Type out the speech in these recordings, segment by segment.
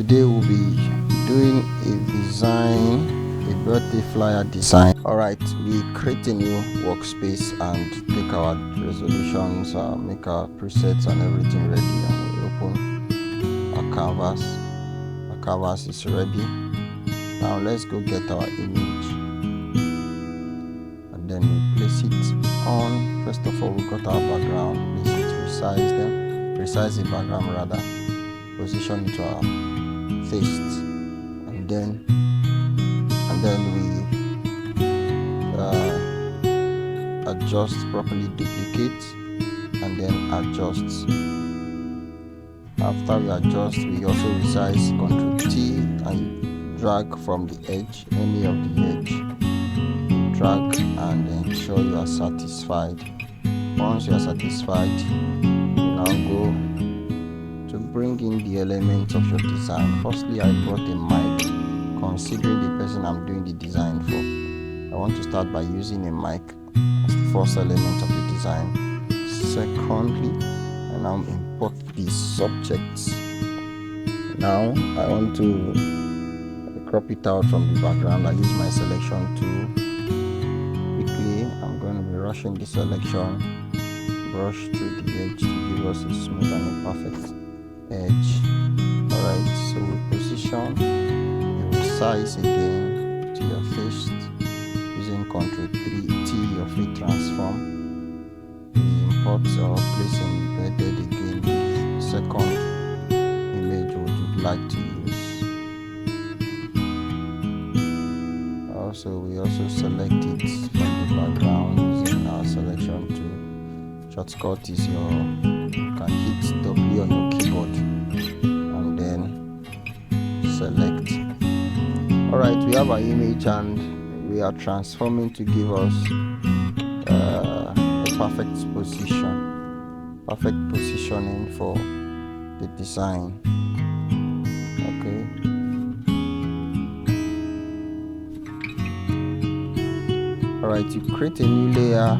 Today we'll be doing a design, a birthday flyer design. Alright, we create a new workspace and take our resolutions, make our presets and everything ready, and we open our canvas. Our canvas is ready. Now let's go get our image and then we place it on. First of all, we got our background, place it, resize the background rather, position it to our face, and then we adjust, properly duplicate and then adjust. After we adjust, we also resize, Ctrl T, and drag from the edge, any of the edge, drag and ensure you are satisfied. Once you are satisfied, you now go to bring in the elements of your design. Firstly, I brought a mic, considering the person I'm doing the design for. I want to start by using a mic as the first element of the design. Secondly, I now import the subjects. Now I want to crop it out from the background. I use my selection tool. Quickly, I'm going to be rushing the selection, brush through the edge to give us a smooth and a perfect edge. Alright, so we position, you resize again to your face using Ctrl T, your free transform. We import or place embedded again the second image we would like to use. We also select it from the background using our selection tool. Shortcut is you can hit W on your keyboard and then select. Alright, we have our image and we are transforming to give us a perfect positioning for the design. Okay. Alright, you create a new layer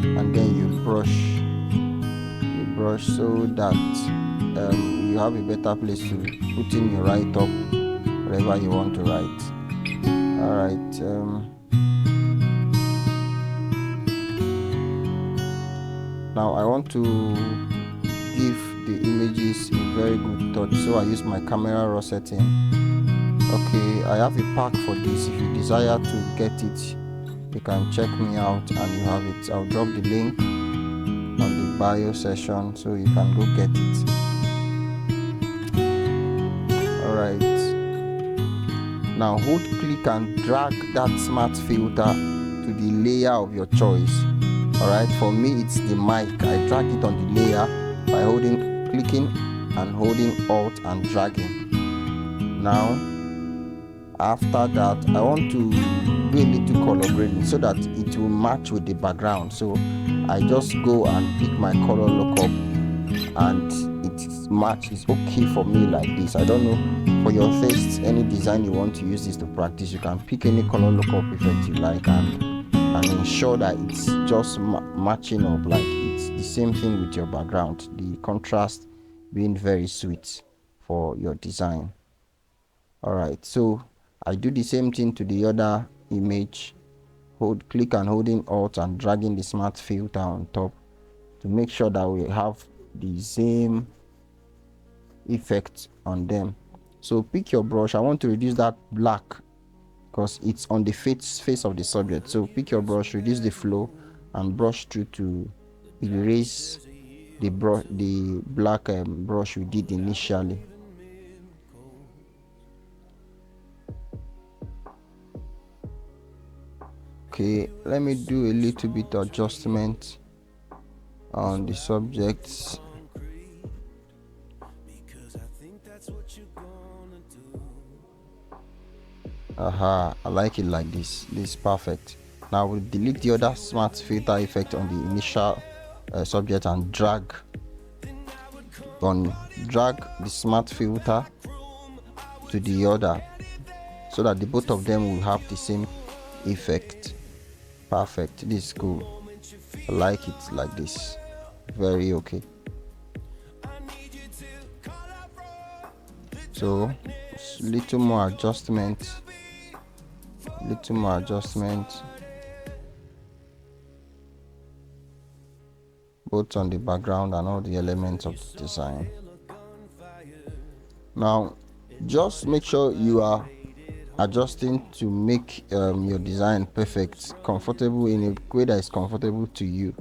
and then you brush so that you have a better place to put in your write up, whatever you want to write. Alright, now I want to give the images a very good touch, so I use my camera raw setting. Okay, I have a pack for this. If you desire to get it, you can check me out and you have it. I'll drop the link on the bio session so you can go get it. Alright, now hold click and drag that smart filter to the layer of your choice. Alright, for me it's the mic. I drag it on the layer by clicking and holding Alt and dragging. Now after that, I want to do a little color grading so that it will match with the background. So I just go and pick my color lookup and it matches okay for me like this. I don't know, for your taste, any design you want to use this to practice, you can pick any color lookup effect you like and ensure that it's just matching up, like it's the same thing with your background, the contrast being very sweet for your design. Alright, so I do the same thing to the other image. Click and holding Alt and dragging the smart filter on top to make sure that we have the same effect on them. So pick your brush. I want to reduce that black because it's on the face of the subject. So pick your brush, reduce the flow and brush through to erase the black brush we did initially. Okay, let me do a little bit of adjustment on the subjects. I like it like this. This is perfect. Now we'll delete the other smart filter effect on the initial subject and drag the smart filter to the other so that the both of them will have the same effect. Perfect. This is cool. I like it like this. Very okay. So little more adjustment, both on the background and all the elements of the design. Now just make sure you are adjusting to make your design perfect, comfortable, in a way that is comfortable to you,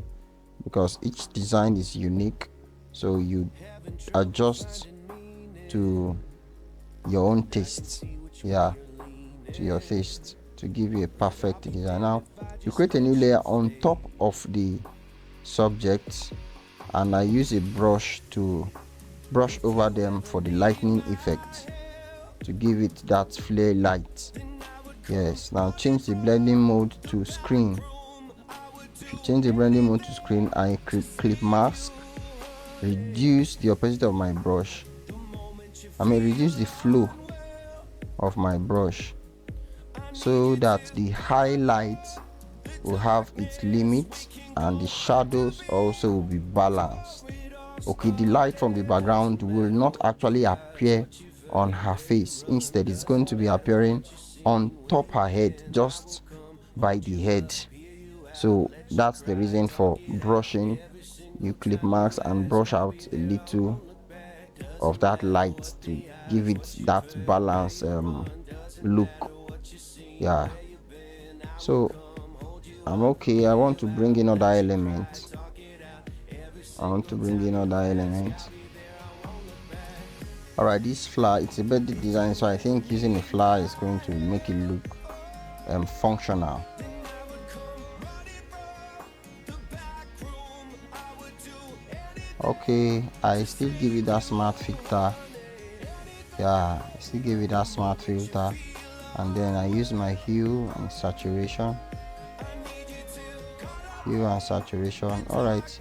because each design is unique. So you adjust to your own taste, to your taste, to give you a perfect design. Now you create a new layer on top of the subject, and I use a brush to brush over them for the lightning effect, to give it that flare light. Yes, now change the blending mode to screen. If you change the blending mode to screen, I clip mask, reduce the opacity of my brush, reduce the flow of my brush, so that the highlight will have its limit and the shadows also will be balanced. Okay, the light from the background will not actually appear on her face. Instead, it's going to be appearing on top her head, just by the head. So that's the reason for brushing. You clip marks and brush out a little of that light to give it that balance look. So I'm okay. I want to bring in other elements. Alright, this flower, it's a birthday design, so I think using a flower is going to make it look functional. Okay, I still give it that smart filter. And then I use my hue and saturation. Alright,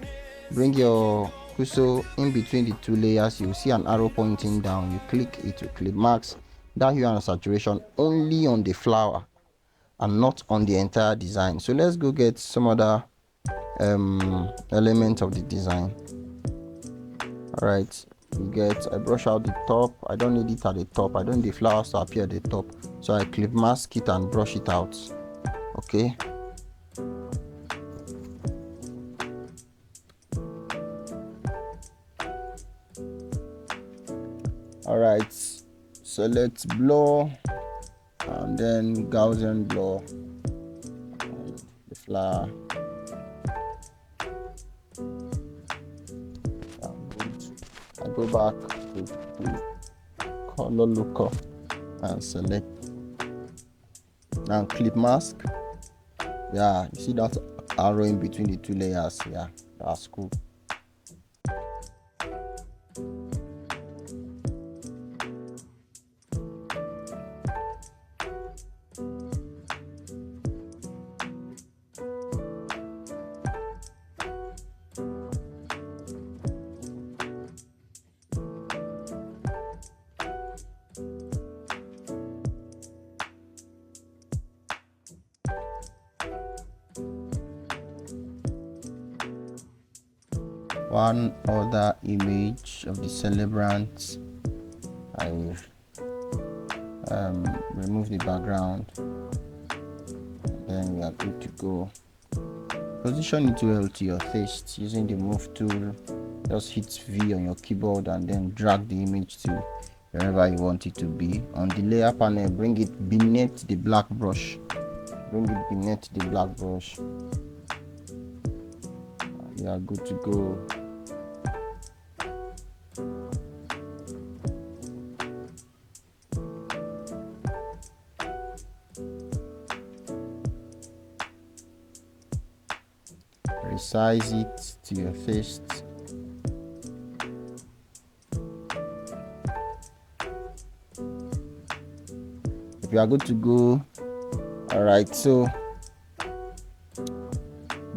bring your cursor in between the two layers. You will see an arrow pointing down. You click it to clip marks that hue and saturation only on the flower and not on the entire design. So let's go get some other element of the design. Alright, I brush out the top. I don't need it at the top. I don't need the flowers to appear at the top, so I clip mask it and brush it out. Okay, alright, select blur and then Gaussian blur on the flower. I go back to the color lookup and select. Now clip mask. You see that arrow in between the two layers. That's cool. One other image of the celebrant. I remove the background, and then we are good to go. Position it well to your taste using the move tool. Just hit V on your keyboard and then drag the image to wherever you want it to be. On the layer panel, bring it beneath the black brush. You are good to go. Resize it to your taste. If you are good to go. Alright, so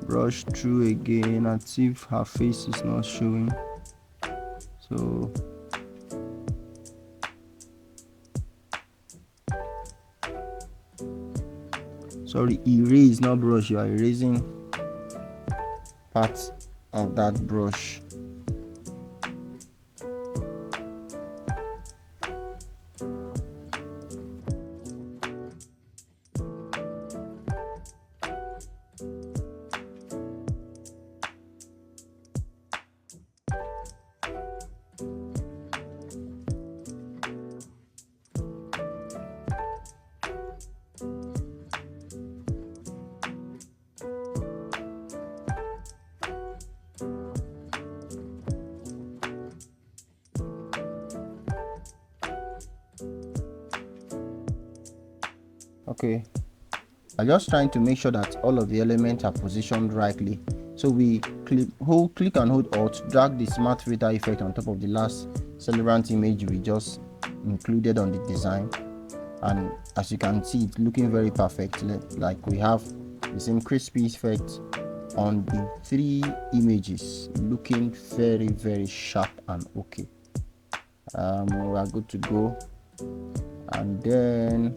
brush through again and see if her face is not showing. So sorry, erase, not brush. You are erasing part of that brush. Okay, I'm just trying to make sure that all of the elements are positioned rightly. So we click and hold Alt, drag the smart filter effect on top of the last celebrant image we just included on the design, and as you can see, it's looking very perfect. Like we have the same crispy effect on the 3 images, looking very sharp and okay. We are good to go. And then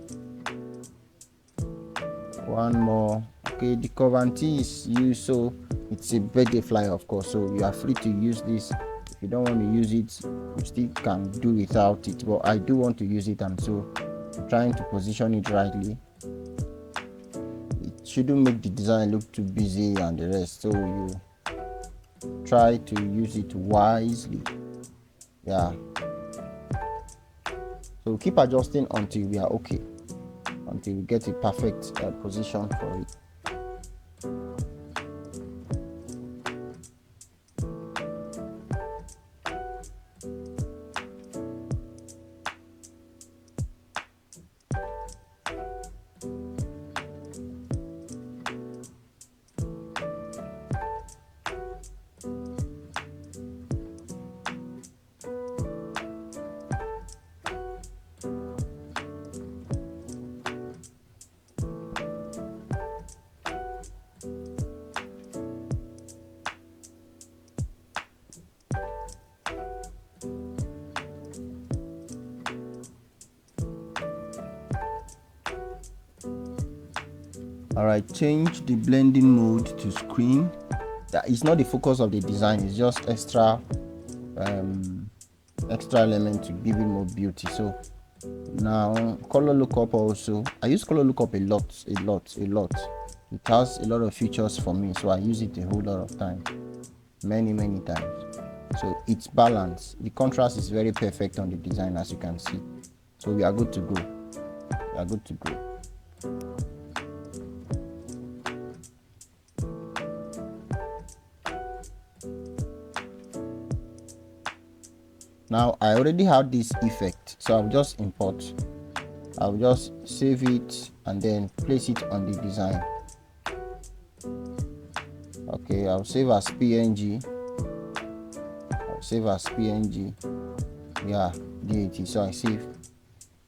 one more. Okay, the Coventry is used, so it's a birthday flyer, of course, so you are free to use this. If you don't want to use it, you still can do without it, but I do want to use it, and so I'm trying to position it rightly. It shouldn't make the design look too busy and the rest, so you try to use it wisely. Yeah, so keep adjusting until we are okay, until we get a perfect position for it. Alright, change the blending mode to screen. That is not the focus of the design, it's just extra element to give it more beauty. So now color lookup also, I use color lookup a lot. It has a lot of features for me, so I use it a whole lot of time, many times. So it's balanced. The contrast is very perfect on the design, as you can see. So we are good to go. Now I already have this effect, so I'll just import. I'll just save it and then place it on the design. Okay, I'll save as PNG. Yeah, DAT. So I save,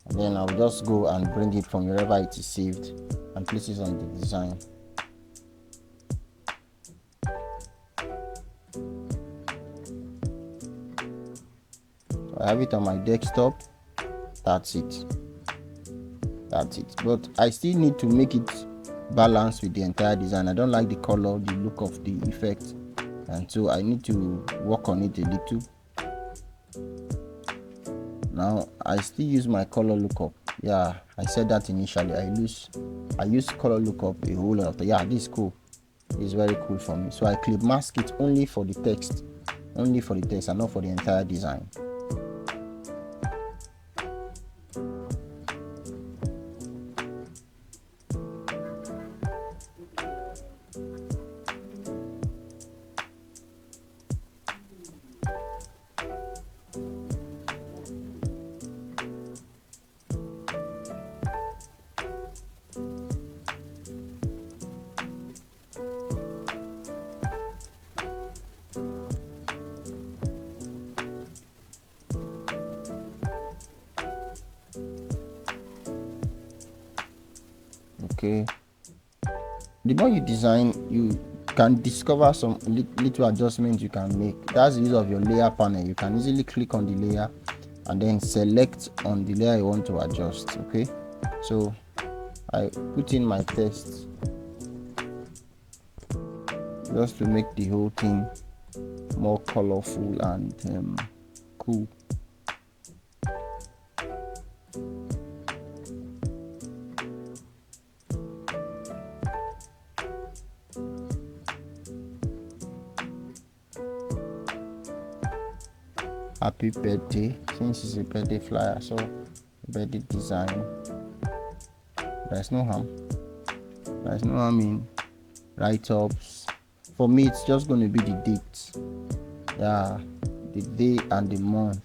and then I'll just go and bring it from wherever it is saved and place it on the design. I have it on my desktop. That's it. But I still need to make it balanced with the entire design. I don't like the color, the look of the effect, and so I need to work on it a little. Now I still use my color lookup. Yeah, I said that initially. I use color lookup a whole lot. Yeah, this is cool. It's very cool for me. So I clip mask it only for the text, and not for the entire design. Okay, the more you design, you can discover some little adjustments you can make. That's the use of your layer panel. You can easily click on the layer and then select on the layer you want to adjust. Okay, so I put in my text just to make the whole thing more colorful and cool. Happy birthday, since it's a birthday flyer, so birthday design. There's no harm in write-ups. For me, it's just going to be the date. Yeah, the day and the month.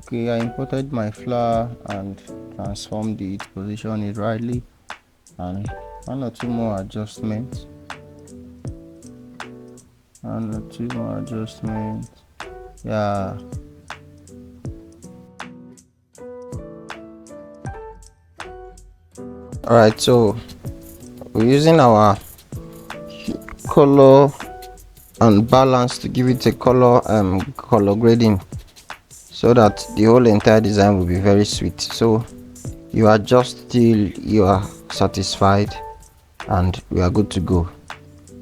Okay, I imported my flower and transformed it, positioned it rightly, and one or two more adjustments. Yeah. Alright, so we're using our color and balance to give it a color grading, so that the whole entire design will be very sweet. So you adjust till you are satisfied and we are good to go.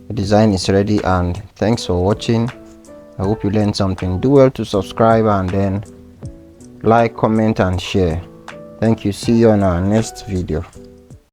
The design is ready, and thanks for watching. I hope you learned something. Do well to subscribe and then like, comment and share. Thank you. See you on our next video.